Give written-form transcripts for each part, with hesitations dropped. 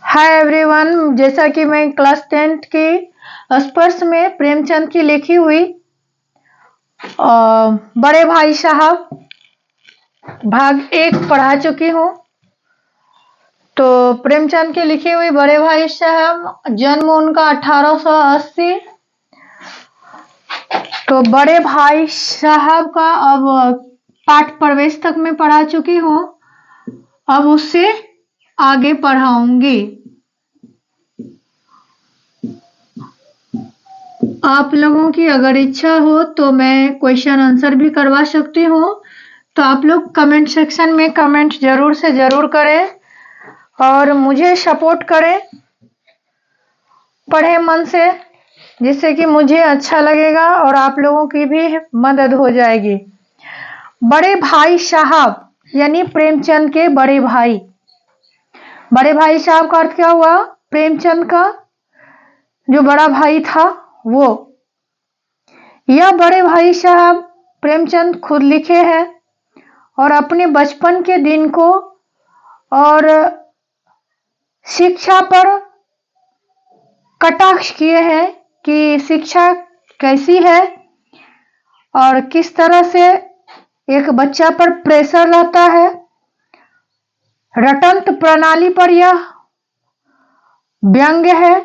Hi everyone, जैसा कि मैं क्लास 10th की स्पर्श में प्रेमचंद की लिखी हुई बड़े भाई साहब भाग 1 पढ़ा चुकी हूँ। तो प्रेमचंद की लिखी हुई बड़े भाई साहब, जन्म उनका 1880। तो बड़े भाई साहब का अब पाठ प्रवेश तक मैं पढ़ा चुकी हूँ, अब उससे आगे पढ़ाऊंगी। आप लोगों की अगर इच्छा हो तो मैं क्वेश्चन आंसर भी करवा सकती हूँ। तो आप लोग कमेंट सेक्शन में कमेंट जरूर से जरूर करें और मुझे सपोर्ट करें, पढ़े मन से, जिससे कि मुझे अच्छा लगेगा और आप लोगों की भी मदद हो जाएगी। बड़े भाई साहब यानी प्रेमचंद के बड़े भाई। बड़े भाई साहब का अर्थ क्या हुआ? प्रेमचंद का जो बड़ा भाई था वो। यह बड़े भाई साहब प्रेमचंद खुद लिखे हैं और अपने बचपन के दिन को और शिक्षा पर कटाक्ष किए हैं कि शिक्षा कैसी है और किस तरह से एक बच्चा पर प्रेशर रहता है। रटंत प्रणाली पर यह व्यंग्य है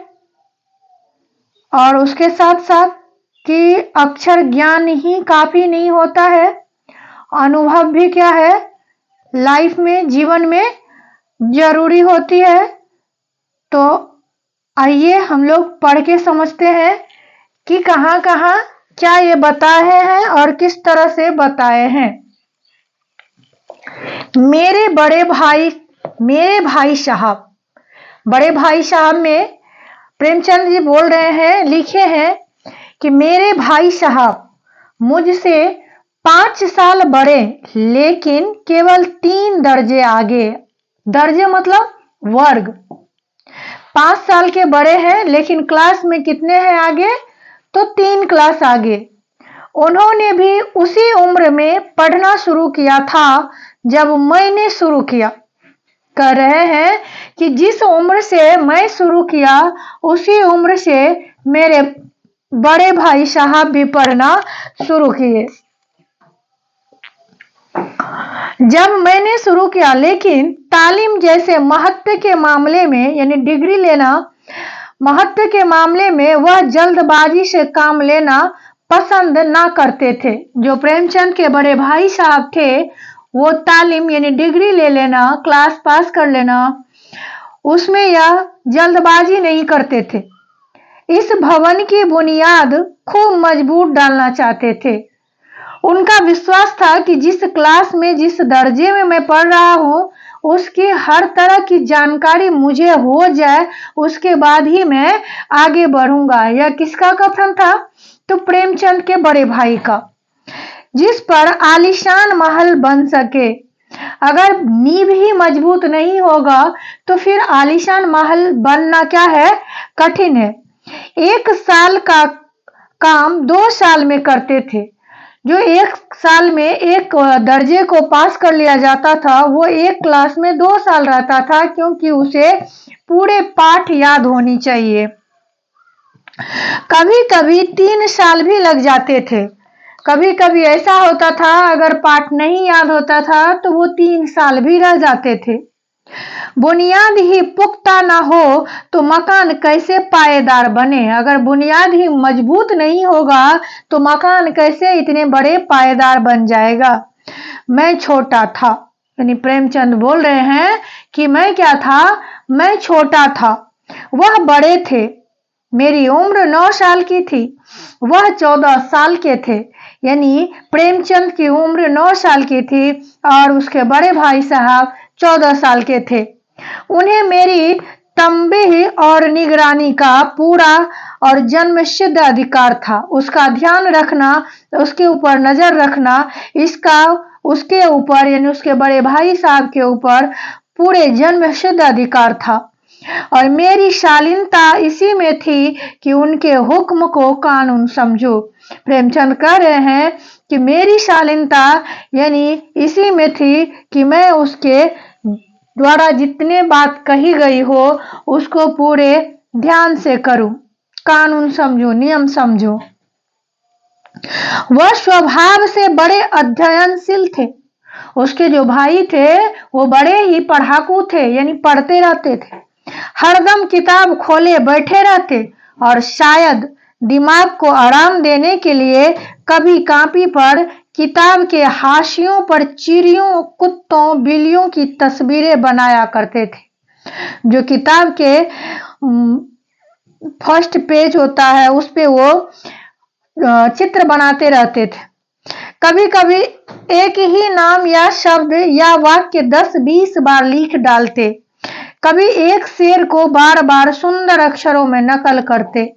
और उसके साथ साथ कि अक्षर ज्ञान ही काफी नहीं होता है, अनुभव भी क्या है, लाइफ में, जीवन में जरूरी होती है। तो आइए हम लोग पढ़ के समझते हैं कि कहाँ कहाँ क्या ये बताए हैं और किस तरह से बताए हैं। मेरे भाई साहब, बड़े भाई साहब में प्रेमचंद जी बोल रहे हैं, लिखे हैं कि मेरे भाई साहब मुझसे 5 साल बड़े लेकिन केवल 3 दर्जे आगे। दर्जे मतलब वर्ग। 5 साल के बड़े हैं लेकिन क्लास में कितने हैं आगे? तो 3 क्लास आगे। उन्होंने भी उसी उम्र में पढ़ना शुरू किया था जब मैंने शुरू किया। कह रहे हैं कि जिस उम्र से मैं शुरू किया उसी उम्र से मेरे बड़े भाई साहब भी पढ़ना शुरू किए। जब मैंने शुरू किया, लेकिन तालीम जैसे महत्व के मामले में, यानी डिग्री लेना महत्व के मामले में, वह जल्दबाजी से काम लेना पसंद ना करते थे। जो प्रेमचंद के बड़े भाई साहब थे वो तालीम यानी डिग्री ले लेना, क्लास पास कर लेना, उसमें यह जल्दबाजी नहीं करते थे। इस भवन की बुनियाद खूब मजबूत डालना चाहते थे। उनका विश्वास था कि जिस क्लास में, जिस दर्जे में मैं पढ़ रहा हूँ, उसकी हर तरह की जानकारी मुझे हो जाए, उसके बाद ही मैं आगे बढ़ूंगा। यह किसका कथन था? तो प्रेमचंद के बड़े भाई का। जिस पर आलीशान महल बन सके। अगर नींव ही मजबूत नहीं होगा तो फिर आलीशान महल बनना क्या है? कठिन है। 1 साल का काम 2 साल में करते थे। जो 1 साल में एक दर्जे को पास कर लिया जाता था वो एक क्लास में 2 साल रहता था, क्योंकि उसे पूरे पाठ याद होनी चाहिए। कभी कभी 3 साल भी लग जाते थे। कभी कभी ऐसा होता था अगर पाठ नहीं याद होता था तो वो 3 साल भी रह जाते थे। बुनियाद ही पुख्ता ना हो तो मकान कैसे पायेदार बने? अगर बुनियाद ही मजबूत नहीं होगा तो मकान कैसे इतने बड़े पायेदार बन जाएगा? मैं छोटा था, यानी प्रेमचंद बोल रहे हैं कि मैं क्या था? मैं छोटा था, वह बड़े थे। मेरी उम्र 9 साल की थी, वह 14 साल के थे। यानी प्रेमचंद की उम्र 9 साल की थी और उसके बड़े भाई साहब 14 साल के थे। उन्हें मेरी तंबीह और निगरानी का पूरा और जन्मसिद्ध अधिकार था। उसका ध्यान रखना, उसके ऊपर नजर रखना, इसका उसके ऊपर यानी उसके बड़े भाई साहब के ऊपर पूरे जन्मसिद्ध अधिकार था। और मेरी शालीनता इसी में थी कि उनके हुक्म को कानून समझो। प्रेमचंद कह रहे हैं कि मेरी शालीनता यानी इसी में थी कि मैं उसके द्वारा जितने बात कही गई हो उसको पूरे ध्यान से करो, कानून समझो, नियम समझो। वह स्वभाव से बड़े अध्ययनशील थे। उसके जो भाई थे वो बड़े ही पढ़ाकू थे, यानी पढ़ते रहते थे, हरदम किताब खोले बैठे रहते और शायद दिमाग को आराम देने के लिए कभी कॉपी पर किताब के हाशियों पर चिड़ियों, कुत्तों, बिल्लियों की तस्वीरें बनाया करते थे। जो किताब के फर्स्ट पेज होता है उस पे वो चित्र बनाते रहते थे। कभी कभी एक ही नाम या शब्द या वाक्य 10-20 बार लिख डालते। कभी एक शेर को बार बार सुंदर अक्षरों में नकल करते।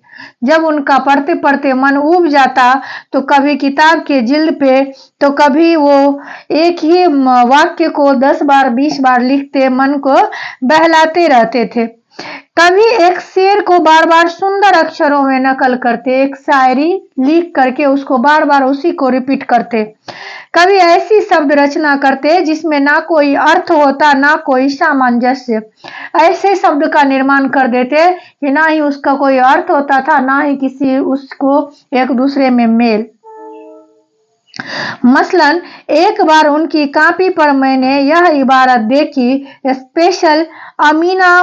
जब उनका पढ़ते पढ़ते मन ऊब जाता तो कभी किताब के जिल्द पे तो कभी वो एक ही वाक्य को 10 बार 20 बार लिखते, मन को बहलाते रहते थे। कभी एक शेर को बार बार सुंदर अक्षरों में नकल करते, एक शायरी लिख करके उसको बार बार उसी को रिपीट करते। कभी ऐसी शब्द रचना करते जिसमें ना कोई अर्थ होता ना कोई सामंजस्य। ऐसे शब्द का निर्माण कर देते कि ना ही उसका कोई अर्थ होता था ना ही किसी उसको एक दूसरे में मेल। मसलन एक बार उनकी कॉपी पर मैंने यह इबारत देखी, स्पेशल अमीना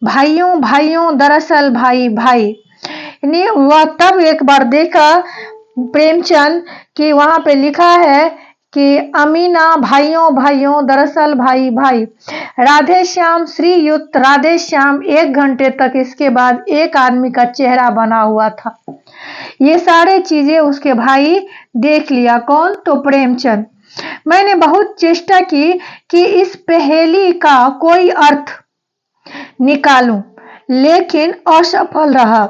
भाइयों भाइयों दरअसल भाई भाई। वह तब एक बार देखा प्रेमचंद कि वहां पे लिखा है कि अमीना भाइयों भाइयों दरअसल भाई भाई। राधे श्याम श्रीयुक्त राधे श्याम 1 घंटे तक इसके बाद एक आदमी का चेहरा बना हुआ था। ये सारे चीजें उसके भाई देख लिया। कौन? तो प्रेमचंद। मैंने बहुत चेष्टा की कि इस पहेली का कोई अर्थ निकालूं, लेकिन असफल रहा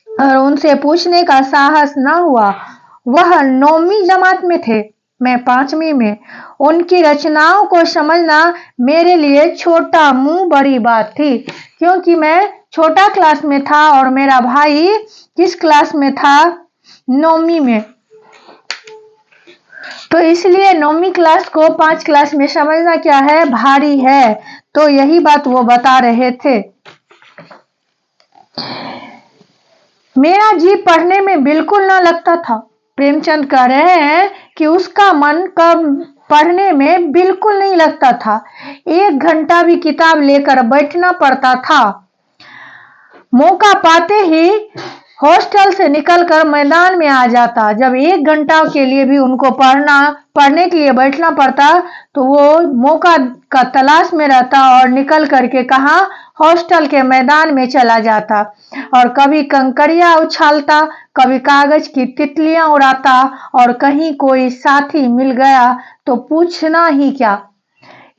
और उनसे पूछने का साहस न हुआ। वह 9वीं जमात में थे, मैं 5वीं में। उनकी रचनाओं को समझना मेरे लिए छोटा मुंह बड़ी बात थी, क्योंकि मैं छोटा क्लास में था और मेरा भाई किस क्लास में था? 9वीं में। तो इसलिए 9वीं क्लास को 5 क्लास में समझना क्या है? भारी है। तो यही बात वो बता रहे थे। मेरा जी पढ़ने में बिल्कुल ना लगता था। प्रेमचंद कह रहे हैं कि उसका मन कब पढ़ने में बिल्कुल नहीं लगता था। 1 घंटा भी किताब लेकर बैठना पड़ता था। मौका पाते ही हॉस्टल से निकलकर मैदान में आ जाता। जब 1 घंटा के लिए भी उनको पढ़ने के लिए बैठना पड़ता तो वो मौका का तलाश में रहता और निकल करके कहाँ? हॉस्टल के मैदान में चला जाता और कभी कंकरियां उछालता, कभी कागज की तितलियां उड़ाता और कहीं कोई साथी मिल गया तो पूछना ही क्या।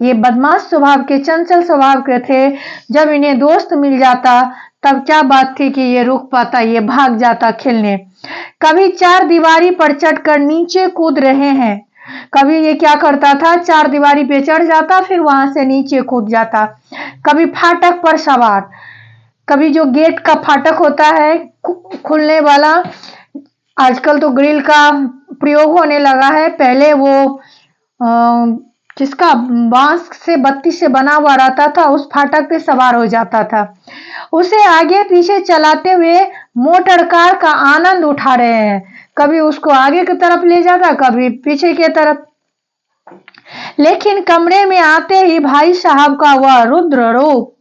ये बदमाश स्वभाव के, चंचल स्वभाव के थे। जब इन्हें दोस्त मिल जाता तब क्या बात थी कि ये रुक पाता, ये भाग जाता खेलने। कभी 4 दीवारी पर चढ़कर नीचे कूद रहे हैं। कभी ये क्या करता था? 4 दीवारी पे चढ़ जाता फिर वहां से नीचे कूद जाता। कभी फाटक पर सवार, कभी जो गेट का फाटक होता है खुलने वाला, आजकल तो ग्रिल का प्रयोग होने लगा है, पहले वो जिसका बांस से बत्ती से बना हुआ रहता था उस फाटक पे सवार हो जाता था। उसे आगे पीछे चलाते हुए मोटर कार का आनंद उठा रहे हैं। कभी उसको आगे की तरफ ले जाता, कभी पीछे की तरफ। लेकिन कमरे में आते ही भाई साहब का वह रुद्र रूप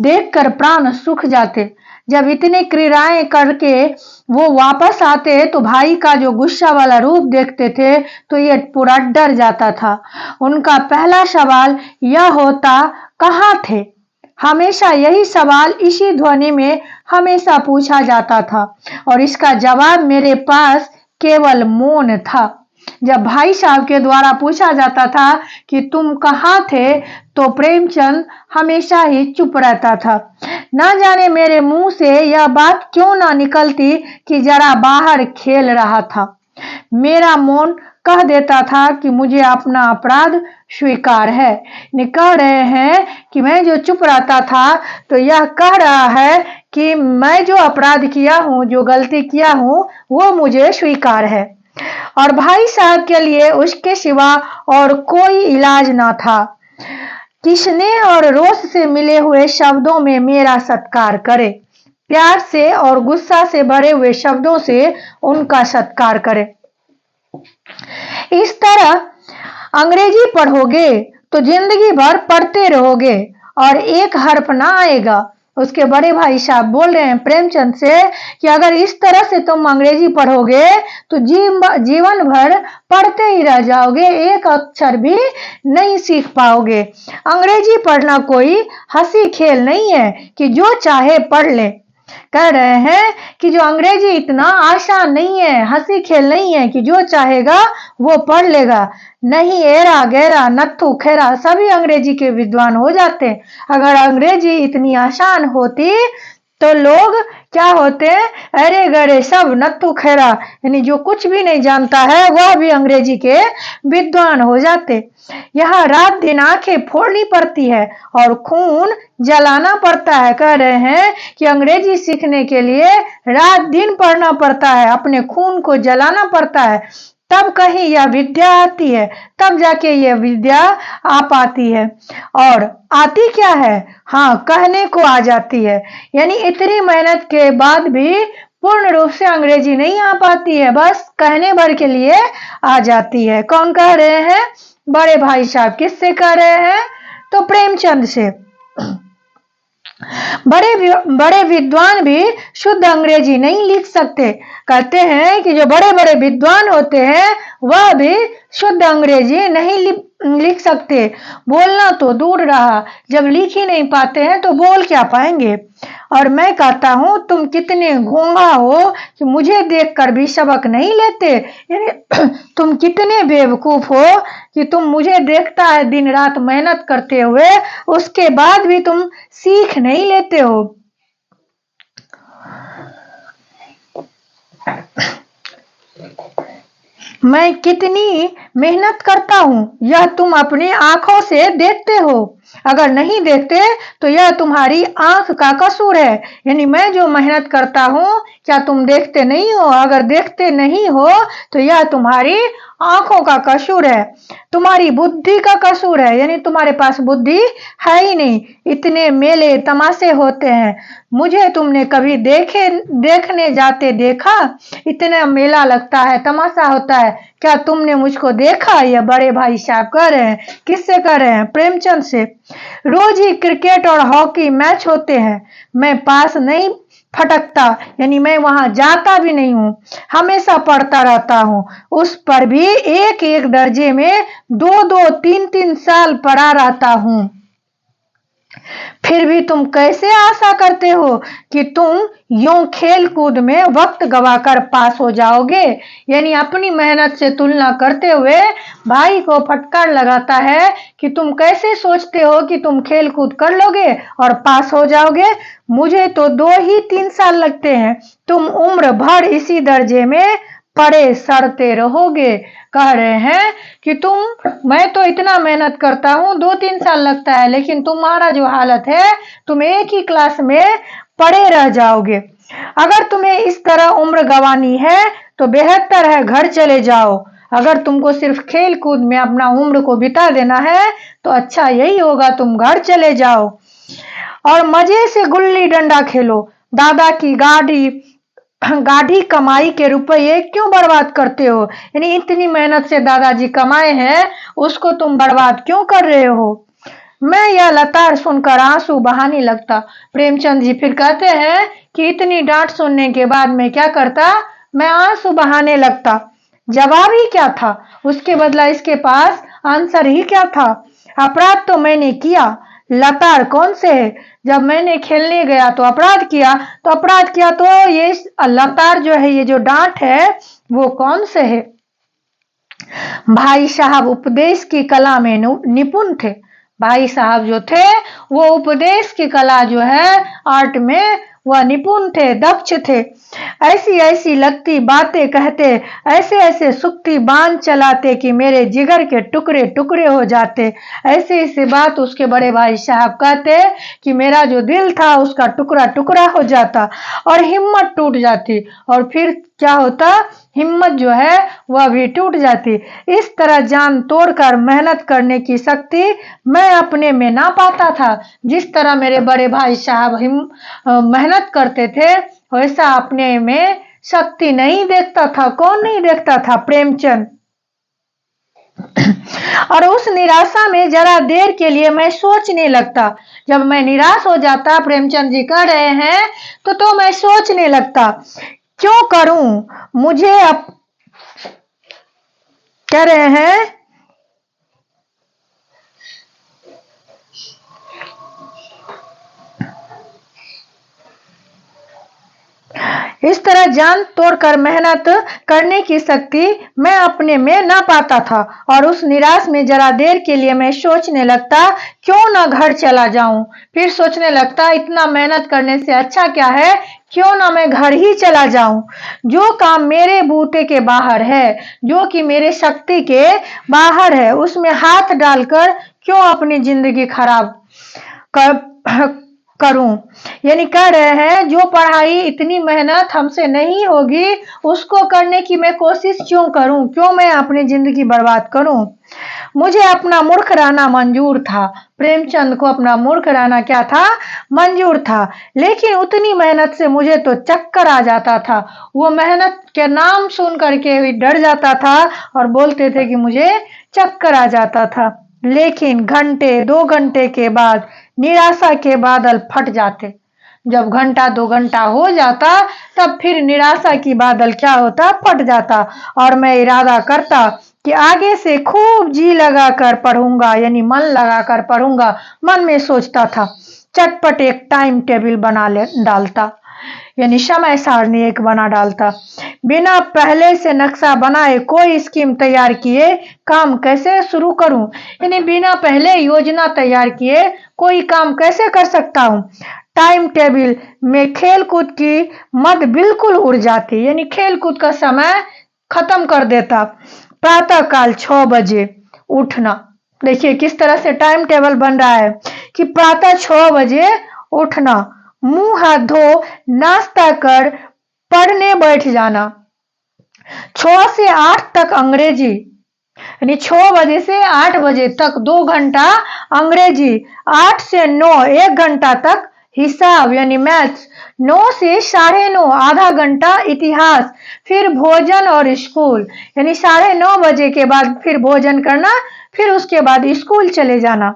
देखकर प्राण सूख जाते। जब इतने क्रीड़ाएं करके वो वापस आते तो भाई का जो गुस्सा वाला रूप देखते थे तो ये पूरा डर जाता था। उनका पहला सवाल यह होता, कहाँ थे? हमेशा यही सवाल इसी ध्वनि में हमेशा पूछा जाता था और इसका जवाब मेरे पास केवल मौन था। जब भाई साहब के द्वारा पूछा जाता था कि तुम कहाँ थे तो प्रेमचंद हमेशा ही चुप रहता था। ना जाने मेरे मुंह से यह बात क्यों ना निकलती कि जरा बाहर खेल रहा था। मेरा मौन कह देता था कि मुझे अपना अपराध स्वीकार है। कह रहे हैं कि मैं जो चुप रहता था तो यह कह रहा है कि मैं जो अपराध किया हूँ, जो गलती किया हूँ, वो मुझे स्वीकार है और भाई साहब के लिए उसके सिवा और कोई इलाज ना था। किसने और रोष से मिले हुए शब्दों में मेरा सत्कार करे, प्यार से और गुस्सा से भरे हुए शब्दों से उनका सत्कार करे। इस तरह अंग्रेजी पढ़ोगे तो जिंदगी भर पढ़ते रहोगे और एक हर्फ ना आएगा। उसके बड़े भाई साहब बोल रहे हैं प्रेमचंद से कि अगर इस तरह से तुम अंग्रेजी पढ़ोगे तो जीवन भर पढ़ते ही रह जाओगे, एक अक्षर भी नहीं सीख पाओगे। अंग्रेजी पढ़ना कोई हंसी खेल नहीं है कि जो चाहे पढ़ ले। कह रहे हैं कि जो अंग्रेजी इतना आसान नहीं है, हंसी खेल नहीं है कि जो चाहेगा वो पढ़ लेगा। नहीं, एरा गैरा नत्थु खेरा सभी अंग्रेजी के विद्वान हो जाते। अगर अंग्रेजी इतनी आसान होती तो लोग क्या होते, अरे गरे सब नत्थु खेरा, यानी जो कुछ भी नहीं जानता है वह भी अंग्रेजी के विद्वान हो जाते। यहाँ रात दिन आंखें फोड़नी पड़ती है और खून जलाना पड़ता है। कह रहे हैं कि अंग्रेजी सीखने के लिए रात दिन पढ़ना पड़ता है, अपने खून को जलाना पड़ता है, तब कहीं यह विद्या आती है, तब जाके यह विद्या आ पाती है। और आती क्या है, हाँ, कहने को आ जाती है। यानी इतनी मेहनत के बाद भी पूर्ण रूप से अंग्रेजी नहीं आ पाती है, बस कहने भर के लिए आ जाती है। कौन कह रहे हैं? बड़े भाई साहब। किससे कह रहे हैं? तो प्रेमचंद से। बड़े विद्वान भी शुद्ध अंग्रेजी नहीं लिख सकते। कहते हैं कि जो बड़े बड़े विद्वान होते हैं वह भी शुद्ध अंग्रेजी नहीं लिख सकते। बोलना तो दूर रहा, जब लिख ही नहीं पाते हैं तो बोल क्या पाएंगे। और मैं कहता हूं तुम कितने गूंगा हो कि मुझे देखकर भी सबक नहीं लेते। यानी तुम कितने बेवकूफ हो कि तुम मुझे देखता है दिन रात मेहनत करते हुए, उसके बाद भी तुम सीख नहीं लेते हो। मैं कितनी मेहनत करता हूँ यह तुम अपनी आंखों से देखते हो। अगर नहीं देखते तो यह तुम्हारी आंख का कसूर है। यानी मैं जो मेहनत करता हूँ क्या तुम देखते नहीं हो? अगर देखते नहीं हो तो यह तुम्हारी आंखों का कसूर है, तुम्हारी बुद्धि का कसूर है। यानी तुम्हारे पास बुद्धि है ही नहीं। इतने मेले तमाशे होते हैं, मुझे तुमने कभी देखने जाते देखा? इतना मेला लगता है, तमाशा होता है, क्या तुमने मुझको देखा? यह बड़े भाई साहब कह रहे हैं। किससे कह रहे हैं? प्रेमचंद से। रोज ही क्रिकेट और हॉकी मैच होते हैं, मैं पास नहीं फटकता, यानी मैं वहां जाता भी नहीं हूँ, हमेशा पढ़ता रहता हूँ। उस पर भी एक एक दर्जे में 2-2, 3-3 साल पढ़ा रहता हूँ। फिर भी तुम कैसे आशा करते हो कि तुम यूं खेल कूद में वक्त गवाकर पास हो जाओगे? यानी अपनी मेहनत से तुलना करते हुए भाई को फटकार लगाता है कि तुम कैसे सोचते हो कि तुम खेल कूद कर लोगे और पास हो जाओगे? मुझे तो 2 ही 3 साल लगते हैं, तुम उम्र भर इसी दर्जे में पड़े सड़ते रहोगे। कह रहे हैं कि मैं तो इतना मेहनत करता हूँ, 2-3 साल लगता है, लेकिन तुम्हारा जो हालत है तुम एक ही क्लास में पड़े रह जाओगे। अगर तुम्हें इस तरह उम्र गंवानी है तो बेहतर है घर चले जाओ। अगर तुमको सिर्फ खेल कूद में अपना उम्र को बिता देना है तो अच्छा यही होगा, तुम घर चले जाओ और मजे से गुल्ली डंडा खेलो। दादा की गाढ़ी कमाई के रुपये क्यों बर्बाद करते हो? यानी इतनी मेहनत से दादाजी कमाए हैं, उसको तुम बर्बाद क्यों कर रहे हो? मैं यह लताड़ सुनकर आंसू बहाने लगता। प्रेमचंद जी फिर कहते हैं कि इतनी डांट सुनने के बाद मैं क्या करता? मैं आंसू बहाने लगता। जवाब ही क्या था? उसके बदला इसके पास आंसर ही क्या था? अपराध तो मैंने किया, लताड़ कौन से है? जब मैंने खेलने गया तो अपराध किया तो ये लताड़ जो है, ये जो डांट है वो कौन से है? भाई साहब उपदेश की कला में निपुण थे। भाई साहब जो थे वो उपदेश की कला जो है, आर्ट में वह निपुण थे, दक्ष थे। ऐसी ऐसी लगती बातें कहते, ऐसे ऐसे सुक्ति बांध चलाते कि मेरे जिगर के टुकड़े टुकड़े हो जाते। ऐसे ऐसे बात उसके बड़े भाई साहब कहते कि मेरा जो दिल था उसका टुकड़ा टुकड़ा हो जाता और हिम्मत टूट जाती। और फिर क्या होता, हिम्मत जो है वह भी टूट जाती। इस तरह जान तोड़कर मेहनत करने की शक्ति मैं अपने में ना पाता था। जिस तरह मेरे बड़े भाई साहब मेहनत करते थे वैसा अपने में शक्ति नहीं देखता था। कौन नहीं देखता था? प्रेमचंद। और उस निराशा में जरा देर के लिए मैं सोचने लगता। जब मैं निराश हो जाता, प्रेमचंद जी कह रहे हैं, तो मैं सोचने लगता, क्यों करूं मुझे अब, कह रहे हैं इस तरह जान तोड़कर मेहनत करने की शक्ति मैं अपने में ना पाता था। और उस निराश में जरा देर के लिए मैं सोचने लगता, क्यों ना घर चला जाऊं। फिर सोचने लगता, इतना मेहनत करने से अच्छा क्या है, क्यों ना मैं घर ही चला जाऊं। जो काम मेरे बूते के बाहर है, जो कि मेरे शक्ति के बाहर है, उसमें हाथ डालकर क्यों अपनी जिंदगी खराब करूं। यानी कह रहे हैं जो पढ़ाई इतनी मेहनत हमसे नहीं होगी उसको करने की मैं कोशिश क्यों करूं, क्यों मैं अपनी जिंदगी बर्बाद करूं। मुझे अपना मूर्ख रहना मंजूर था। प्रेमचंद को अपना मूर्ख रहना क्या था, मंजूर था। लेकिन उतनी मेहनत से मुझे तो चक्कर आ जाता था। वो मेहनत के नाम सुन करके भी डर जाता था और बोलते थे कि मुझे चक्कर आ जाता था। लेकिन घंटे 2 घंटे के बाद निराशा के बादल फट जाते। जब घंटा 2 घंटा हो जाता तब फिर निराशा की बादल क्या होता, फट जाता। और मैं इरादा करता कि आगे से खूब जी लगाकर पढ़ूंगा, यानी मन लगाकर पढ़ूंगा। मन में सोचता था, चटपट एक टाइम टेबल बना डालता, यानी समय सारणी एक बना डालता। बिना पहले से नक्शा बनाए कोई स्कीम तैयार किए काम कैसे शुरू करूं, यानी बिना पहले योजना तैयार किए कोई काम कैसे कर सकता हूं। टाइम टेबल में खेल कूद की मद बिल्कुल उड़ जाती, यानी खेल कूद का समय खत्म कर देता। प्रातः काल 6 बजे उठना। देखिए किस तरह से टाइम टेबल बन रहा है कि प्रातः 6 बजे उठना, मुंह हाथ धो नाश्ता कर पढ़ने बैठ जाना। 6 से 8 तक अंग्रेजी, यानी 6 बजे से 8 बजे तक 2 घंटा अंग्रेजी। 8 से 9 1 घंटा तक हिसाब यानी मैथ्स। 9 से 9:30 आधा घंटा इतिहास। फिर भोजन और स्कूल, यानी 9:30 बजे के बाद फिर भोजन करना, फिर उसके बाद स्कूल चले जाना।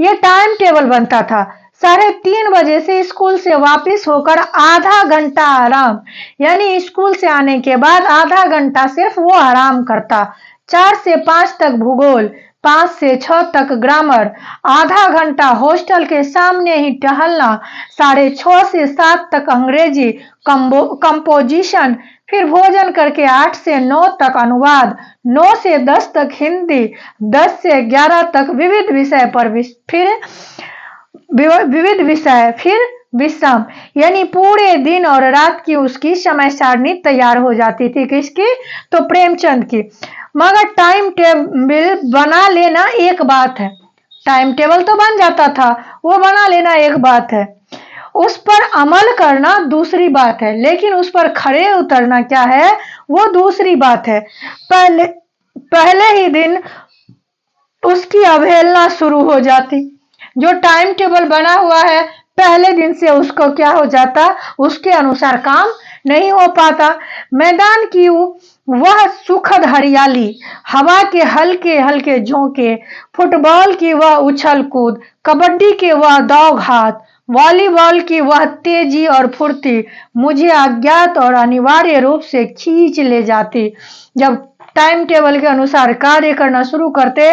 ये टाइम टेबल बनता था। 3:30 बजे से स्कूल से वापस होकर आधा घंटा आराम, यानी स्कूल से आने के बाद आधा घंटा सिर्फ वो आराम करता। 4 से 5 तक भूगोल, 5 से 6 तक ग्रामर, आधा घंटा हॉस्टल के सामने ही टहलना। 6:30 से 7 तक अंग्रेजी कंपोजिशन। फिर भोजन करके 8 से 9 तक अनुवाद, 9 से 10 तक हिंदी, 10 से 11 तक विविध विषय पर फिर विविध विषय, फिर विश्राम। यानी पूरे दिन और रात की उसकी समय सारणी तैयार हो जाती थी। किसकी? तो प्रेमचंद की। मगर टाइम टेबल बना लेना एक बात है, टाइम टेबल तो बन जाता था, वो बना लेना एक बात है, उस पर अमल करना दूसरी बात है। लेकिन उस पर खड़े उतरना क्या है, वो दूसरी बात है। पहले ही दिन उसकी अवहेलना शुरू हो जाती। जो टाइम टेबल बना हुआ है पहले दिन से उसको क्या हो जाता, उसके अनुसार काम नहीं हो पाता। मैदान की वह सुखद हरियाली, हवा के हल्के हल्के झोंके, फुटबॉल की वह उछल कूद, कबड्डी के वह दौड़ हाथ, वॉलीबॉल की वह तेजी और फुर्ती मुझे अज्ञात और अनिवार्य रूप से खींच ले जाती। जब टाइम टेबल के अनुसार कार्य करना शुरू करते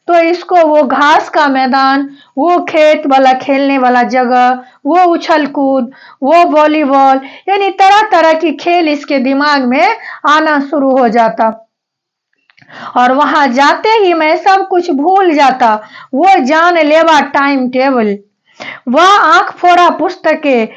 तो इसको वो घास का मैदान, वो खेत वाला खेलने वाला जगह, वो उछल कूद, वो वॉलीबॉल, यानी तरह तरह की खेल इसके दिमाग में आना शुरू हो जाता। और वहां जाते ही मैं सब कुछ भूल जाता। वो जानलेवा टाइम टेबल, वह आंख फोड़ा पुस्तकें,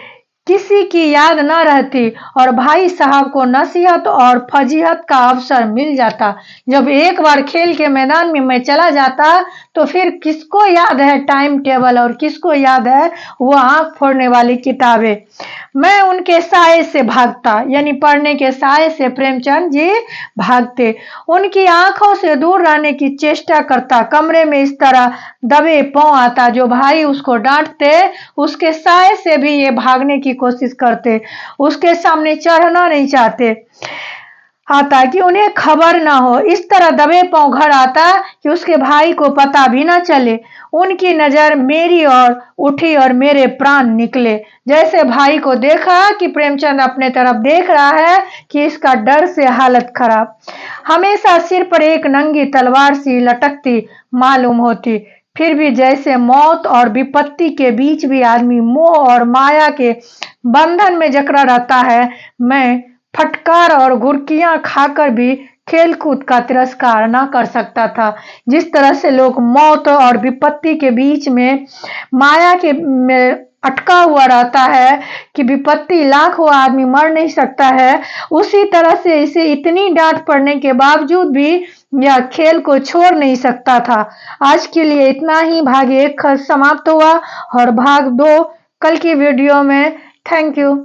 किसी की याद न रहती और भाई साहब को नसीहत और फजीहत का अवसर मिल जाता। जब एक बार खेल के मैदान में मैं चला जाता तो फिर किसको याद है टाइम टेबल और किसको याद है वो आंख फोड़ने वाली किताबें। मैं उनके साए से भागता, यानी पढ़ने के साए से प्रेमचंद जी भागते। उनकी आंखों से दूर रहने की चेष्टा करता। कमरे में इस तरह दबे पांव आता, जो भाई उसको डांटते उसके साए से भी ये भागने की कोशिश करते। उसके सामने चढ़ना नहीं चाहते आता कि उन्हें खबर ना हो। इस तरह दबे पांव घर आता कि उसके भाई को पता भी ना चले। उनकी नजर मेरी ओर उठी और मेरे प्राण निकले। जैसे भाई को देखा कि प्रेमचंद अपने तरफ देख रहा है कि इसका डर से हालत खराब। हमेशा सिर पर एक नंगी तलवार सी लटकती मालूम होती। फिर भी जैसे मौत और विपत्ति के बीच भी आदमी मोह और माया के बंधन में जकड़ा रहता है। मैं फटकार और घुरकियां खाकर भी खेलकूद का तिरस्कार न कर सकता था। जिस तरह से लोग मौत और विपत्ति के बीच में माया के में अटका हुआ रहता है कि विपत्ति लाखों आदमी मर नहीं सकता है, उसी तरह से इसे इतनी डांट पड़ने के बावजूद भी यह खेल को छोड़ नहीं सकता था। आज के लिए इतना ही। भाग 1 समाप्त हुआ और भाग 2 कल की वीडियो में। Thank you.